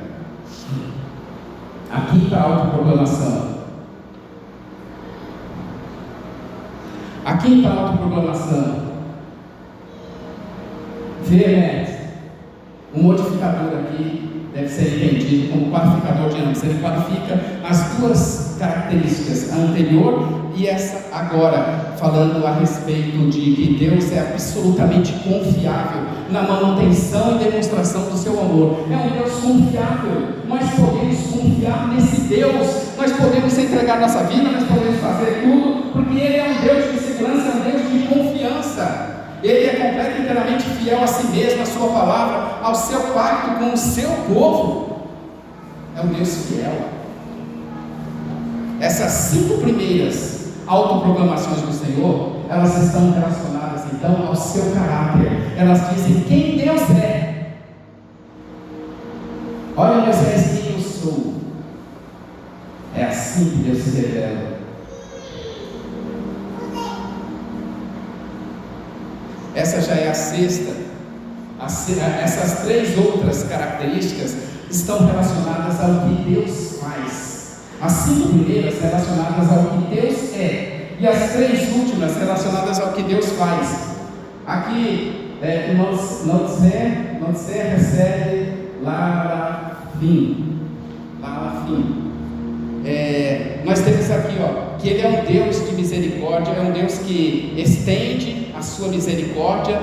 A: A quinta autoproclamação. A quinta autoproclamação. Veemente. O modificador aqui deve ser entendido como qualificador de ambos. Ele qualifica as 2 características, a anterior e essa agora, falando a respeito de que Deus é absolutamente confiável na manutenção e demonstração do seu amor. É um Deus confiável. Nós podemos confiar nesse Deus, nós podemos entregar nossa vida, nós podemos fazer tudo, porque Ele é um Deus de segurança, é um Deus de confiança. Ele é completo e inteiramente fiel a si mesmo, a sua palavra, ao seu pacto com o seu povo. É um Deus fiel. Essas 5 primeiras autoproclamações do Senhor, elas estão relacionadas então ao seu caráter. Elas dizem quem Deus é. Olha, Moisés, quem eu sou. É assim que Deus se revela. Essa já é a sexta. Essas 3 outras características estão relacionadas ao que Deus faz. As 5 primeiras relacionadas ao que Deus é, e as 3 últimas relacionadas ao que Deus faz. Aqui, não se recebe lá fim. Nós temos aqui, que Ele é um Deus de misericórdia, é um Deus que estende a sua misericórdia,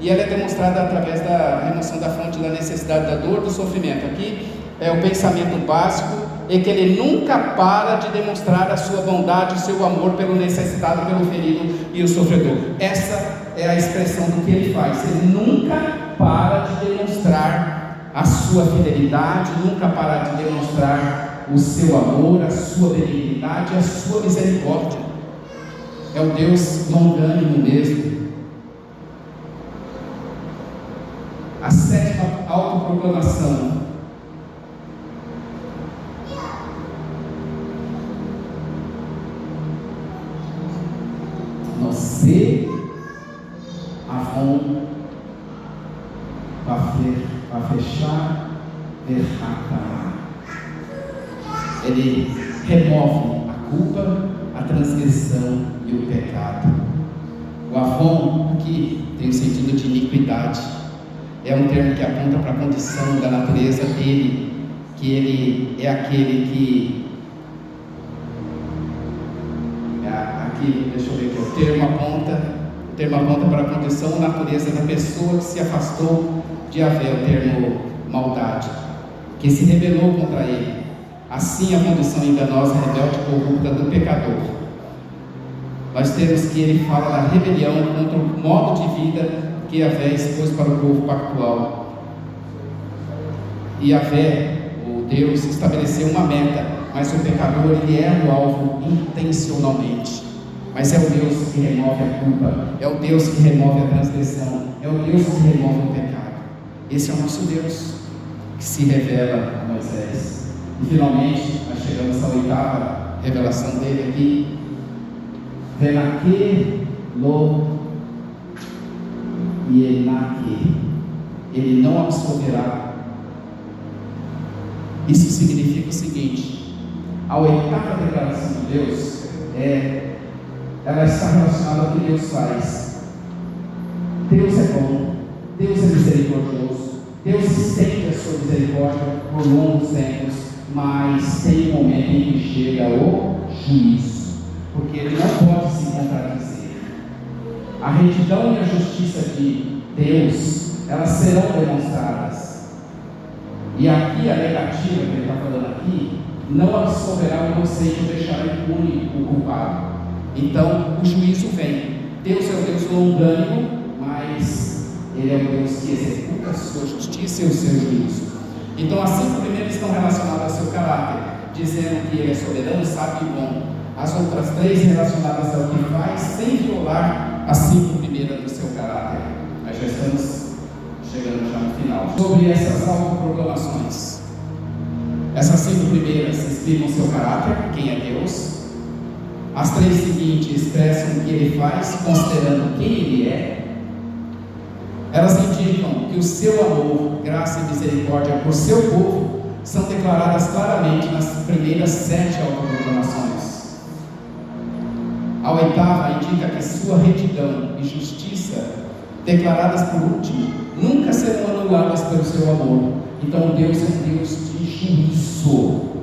A: e ela é demonstrada através da remoção da fonte da necessidade, da dor, do sofrimento. Aqui é o pensamento básico, é que Ele nunca para de demonstrar a sua bondade, o seu amor pelo necessitado, pelo ferido e o sofredor. Essa é a expressão do que Ele faz. Ele nunca para de demonstrar a sua fidelidade, nunca para de demonstrar o seu amor, a sua benignidade, a sua misericórdia. É um Deus longânimo mesmo. A 7ª autoproclamação. Você avon para fechar errata. Ele remove a culpa, a transgressão e o pecado. O avon aqui tem o sentido de iniquidade. É um termo que aponta para a condição da natureza dele, que ele é aquele que aqui, deixa eu ver aqui, o termo aponta para a condição ou natureza da pessoa que se afastou de Yahvé, o termo maldade, que se rebelou contra ele. Assim a condição enganosa, rebelde e corrupta do pecador. Nós temos que ele fala da rebelião contra o modo de vida que Yahvé expôs para o povo pactual. E Yahvé, o Deus, estabeleceu uma meta, mas o pecador, ele é o alvo intencionalmente. Mas é o Deus que remove a culpa, é o Deus que remove a transgressão, é o Deus que remove o pecado. Esse é o nosso Deus, que se revela a Moisés. E finalmente, nós chegamos à 8ª revelação dele aqui. Venaque lo Yenaque. Ele não absolverá. Isso significa o seguinte: a 8ª declaração de Deus ela está relacionada ao que Deus faz. Deus é bom, Deus é misericordioso, Deus estende a sua misericórdia por longos tempos, mas tem um momento em que chega o juízo, porque ele não pode se contradizer. A retidão e a justiça de Deus, elas serão demonstradas. E aqui a negativa que ele está falando aqui, não absolverá o inocente ou deixará impune o culpado. Então o juízo vem. Deus é o Deus longânimo, mas Ele é o Deus que executa a sua justiça e o seu juízo. Então as 5 primeiras estão relacionadas ao seu caráter, dizendo que Ele é soberano, sábio e bom. As outras 3 relacionadas ao que faz, sem violar as 5 primeiras do seu caráter. Nós já estamos chegando já no final. Sobre essas autoproclamações, essas 5 primeiras explicam o seu caráter, quem é Deus. As 3 seguintes expressam o que Ele faz, considerando quem Ele é. Elas indicam que o seu amor, graça e misericórdia por seu povo são declaradas claramente nas primeiras 7 autoproclamações. A 8ª indica que sua retidão e justiça, declaradas por último, nunca serão anuladas pelo seu amor. Então Deus é um Deus de juízo.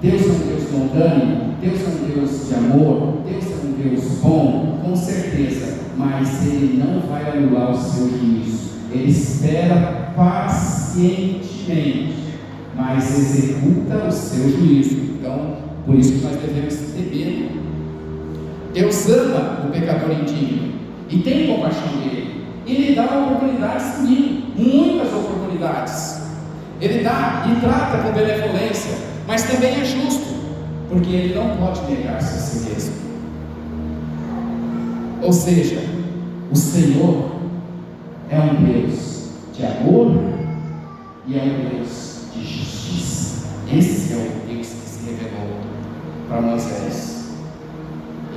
A: Deus é um Deus longânimo, Deus é um Deus de amor, Deus é um Deus bom, com certeza, mas Ele não vai anular o seu juízo. Ele espera pacientemente, mas executa o seu juízo. Então, por isso que nós devemos ter medo. Deus ama o pecador indigno e tem compaixão dele. E Ele dá oportunidades comigo, muitas oportunidades. Ele dá e trata com benevolência, mas também é justo, porque Ele não pode negar-se a si mesmo. Ou seja, o Senhor é um Deus de amor e é um Deus de justiça. Esse é o Deus que se revelou para Moisés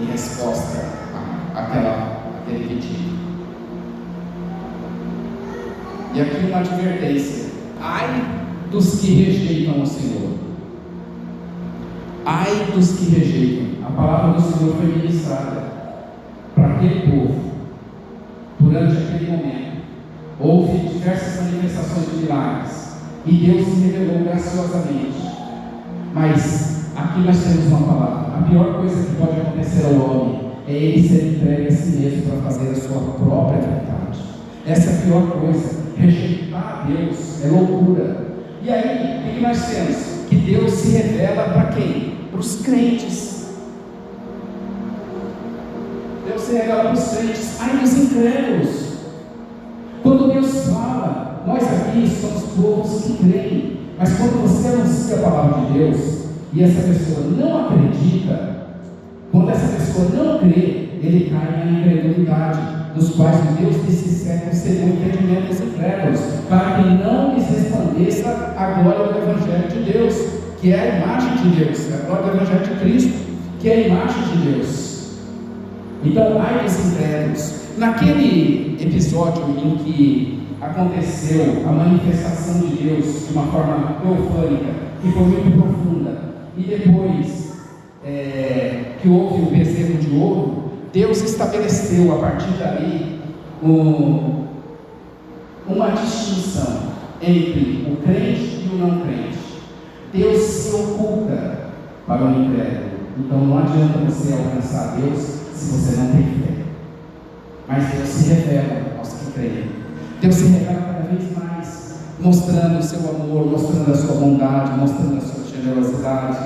A: em resposta àquele pedido. E aqui uma advertência: ai dos que rejeitam o Senhor. Ai dos que rejeitam. A palavra do Senhor foi ministrada para aquele povo durante aquele momento. Houve diversas manifestações de milagres e Deus se revelou graciosamente. Mas aqui nós temos uma palavra: a pior coisa que pode acontecer ao homem é ele ser entregue a si mesmo para fazer a sua própria vontade. Essa é a pior coisa. Rejeitar a Deus é loucura. E aí, o que nós temos? Que Deus se revela para quem? Para os crentes. Deus se revela para os crentes. Ai dos incrédulos. Quando Deus fala, nós aqui somos povos que creem. Mas quando você anuncia a palavra de Deus e essa pessoa não acredita, quando essa pessoa não crê, ele cai na incredulidade, dos quais Deus disse século segundo o entendimento dos incrédulos, para que não lhes resplandeça a glória do Evangelho de Deus, que é a imagem de Deus, a glória do Evangelho de Cristo, que é a imagem de Deus. Então, ai dos incrédulos. Naquele episódio em que aconteceu a manifestação de Deus de uma forma teofânica, que foi muito profunda, e depois que houve o bezerro de ouro, Deus estabeleceu a partir dali uma distinção entre o crente e o não crente. Deus se oculta para o incrédulo. Então não adianta você alcançar Deus se você não tem fé. Mas Deus se revela aos que creem. Deus se revela cada vez mais, mostrando o seu amor, mostrando a sua bondade, mostrando a sua generosidade.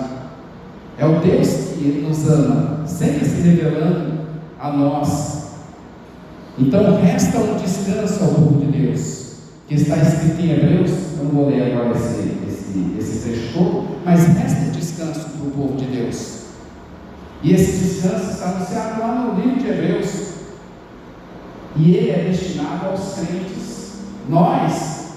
A: É o Deus que nos ama, sempre se revelando a nós. Então resta um descanso ao povo de Deus, que está escrito em Hebreus. Eu não vou ler agora esse trecho todo, mas resta um descanso para o povo de Deus. E esse descanso está anunciado lá no livro de Hebreus. E ele é destinado aos crentes. Nós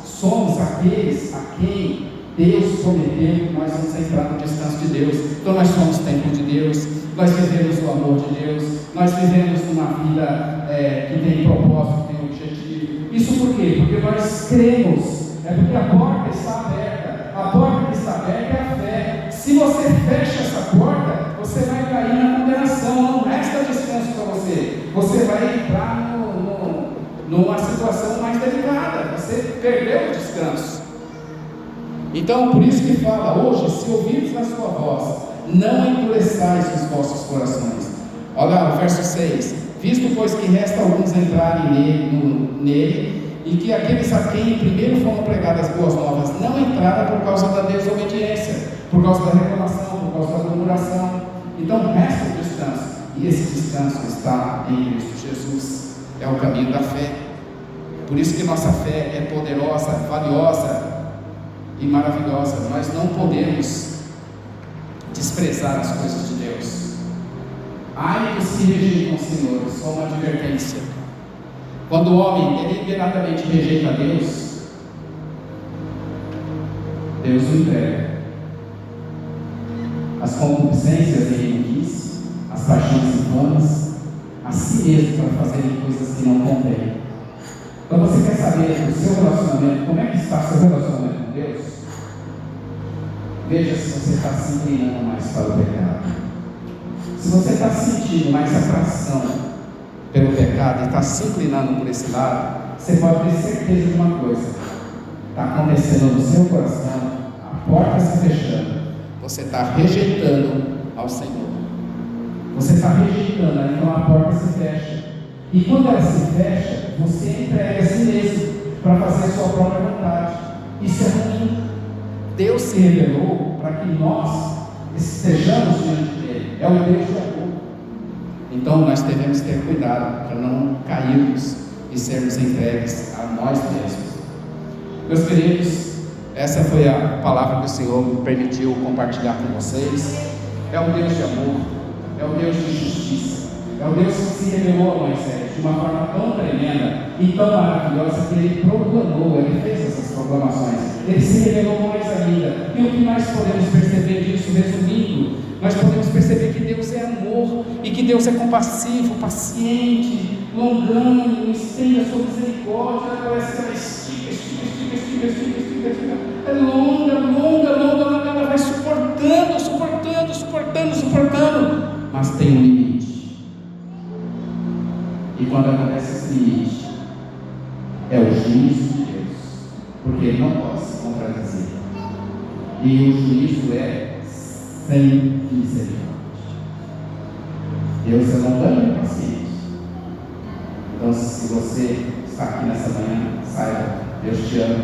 A: somos aqueles a quem Deus prometeu que nós vamos entrar no descanso de Deus. Então nós somos templo de Deus, nós vivemos o amor de Deus, nós vivemos uma vida que tem propósito, que tem objetivo. Isso por quê? Porque nós cremos, é porque a porta está aberta. A porta que está aberta é a fé. Se você fecha essa porta, você vai cair na condenação, não resta descanso para você. Você vai entrar numa situação mais delicada, você perdeu o descanso. Então, por isso que fala hoje, se ouvirdes a sua voz, não endureçais os vossos corações. Olha lá, o verso 6, visto pois que resta alguns entrarem nele, e que aqueles a quem primeiro foram pregadas as boas novas não entraram por causa da desobediência, por causa da reclamação, por causa da murmuração. Então resta o descanso, e esse descanso está em Cristo Jesus, é o caminho da fé. Por isso que nossa fé é poderosa, valiosa e maravilhosa. Nós não podemos desprezar as coisas de Deus. Ai dos que rejeitam o Senhor, só uma advertência. Quando o homem deliberadamente rejeita Deus, Deus o entrega as concupiscências e inimigas, as paixões infames, a si mesmo para fazerem coisas que não convêm. Então você quer saber do seu relacionamento, como é que está o seu relacionamento com Deus? Veja se você está se inclinando mais para o pecado. Se você está sentindo mais atração pelo pecado e está se inclinando por esse lado, você pode ter certeza de uma coisa: está acontecendo no seu coração, a porta se fechando, você está rejeitando ao Senhor. Você está rejeitando, então a porta se fecha. E quando ela se fecha, você entrega a si mesmo para fazer a sua própria vontade. Isso é ruim. Deus se revelou para que nós estejamos diante dele. É o Deus de amor. Então nós devemos ter cuidado para não cairmos e sermos entregues a nós mesmos. Meus queridos, essa foi a palavra que o Senhor me permitiu compartilhar com vocês. É o Deus de amor, é o Deus de justiça, é o Deus que se revelou a Moisés de uma forma tão tremenda e tão maravilhosa que ele proclamou, ele fez essas proclamações, ele se revelou mais ainda. E o que nós podemos perceber disso, resumindo, nós podemos perceber que Deus é amor e que Deus é compassivo, paciente, longânimo, estende a sua misericórdia. Parece que ela estica, é longa, ela vai suportando, mas tem um limite. E quando acontece esse limite, é o juízo de Deus, porque ele não pode se contradizer. E o juízo é sem misericórdia. Deus é longânimo e paciente. Então, se você está aqui nessa manhã, saiba, Deus te ama,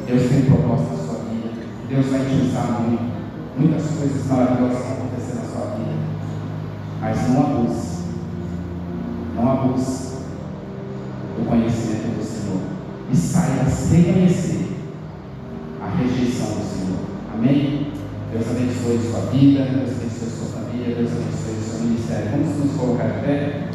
A: Deus tem propósito na sua vida, Deus vai te usar muito, muitas coisas maravilhosas vão acontecer na sua vida, mas não abuse do conhecimento do Senhor e saiba reconhecer a rejeição do Senhor. Amém? Deus abençoe sua vida, Deus abençoe sua família, Deus abençoe o seu ministério. Vamos nos colocar em pé.